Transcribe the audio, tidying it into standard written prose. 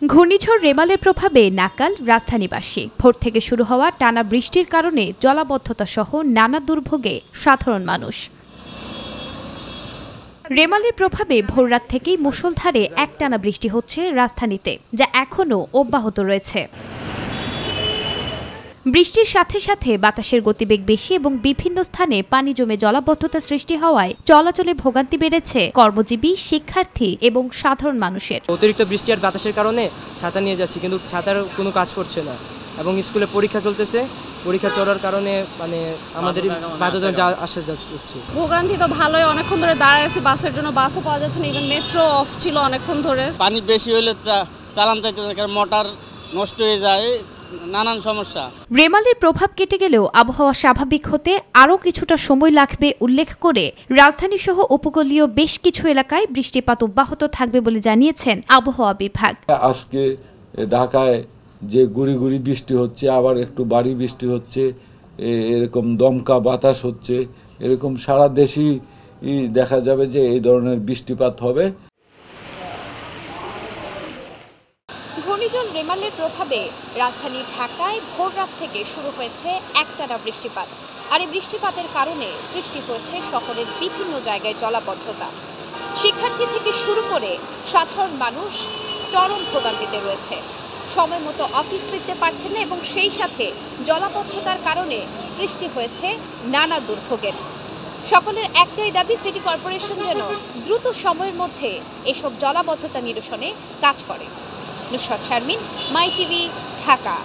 ঘূর্ণিঝড় রেমালের প্রভাবে নাকাল রাজধানীবাসী। ভোর থেকে শুরু হওয়া টানা বৃষ্টির কারণে জলাবদ্ধতা সহ নানা দুর্ভোগে সাধারণ মানুষ। রেমালের প্রভাবে ভোররাত থেকেই মুষলধারে একটানা বৃষ্টি হচ্ছে রাজধানীতে, যা এখনও অব্যাহত রয়েছে। বৃষ্টির সাথে সাথে বাতাসের গতিবেগ বেশি এবং বিভিন্ন স্থানে পানি জমে জলাবদ্ধতা সৃষ্টি হওয়ায় চলাচলে ভোগান্তি বেড়েছে কর্মজীবী, শিক্ষার্থী এবং সাধারণ মানুষের। অতিরিক্ত বৃষ্টি আর বাতাসের কারণে ছাতা নিয়ে যাচ্ছি, কিন্তু ছাতার কোনো কাজ করছে না এবং স্কুলে পরীক্ষা চলতেছে। পরীক্ষা চলার কারণে আমাদের বাধ্যতা যা আসা যাচ্ছে। ভোগান্তি তো ভালোই, অনেকক্ষণ ধরে দাঁড়ায় আছে বাসের জন্য, বাসও পাওয়া যাচ্ছে না, ইভেন মেট্রো অফ ছিল অনেকক্ষণ ধরে। পানি বেশি হলে চালান চাইতে থাকে, মোটর নষ্ট হয়ে যায়, নানান সমস্যা। রেমালের প্রভাব কেটে গেলেও আবহাওয়া স্বাভাবিক হতে আরও কিছুটা সময় লাগবে উল্লেখ করে রাজধানী সহ উপকূলীয় বেশ কিছু এলাকায় বৃষ্টিপাত অব্যাহত থাকবে বলে জানিয়েছেন আবহাওয়া বিভাগ। আজকে ঢাকায় যে গুড়ি গুড়ি বৃষ্টি হচ্ছে, আবার একটু ভারী বৃষ্টি হচ্ছে, এরকম দমকা বাতাস হচ্ছে, এরকম সারা দেশেই দেখা যাবে যে এই ধরনের বৃষ্টিপাত হবে। ঘূর্ণিঝড় রেমালের প্রভাবে রাজধানী ঢাকায় ভোররাত থেকে শুরু হয়েছে একটানা বৃষ্টিপাত। আর এই বৃষ্টিপাতের কারণে সৃষ্টি হয়েছে শহরের বিভিন্ন জায়গায় জলাবদ্ধতা। শিক্ষার্থী থেকে শুরু করে সাধারণ মানুষ চরম ভোগান্তিতে রয়েছে। সময় মতো অফিস ফিরতে পারছেন না এবং সেই সাথে জলাবদ্ধতার কারণে সৃষ্টি হয়েছে নানা দুর্ভোগের। সকলের একটাই দাবি, সিটি কর্পোরেশন যেন দ্রুত সময়ের মধ্যে এসব জলাবদ্ধতা নিরসনে কাজ করে। নুসরাত শারমিন, মাই টিভি, ঢাকা।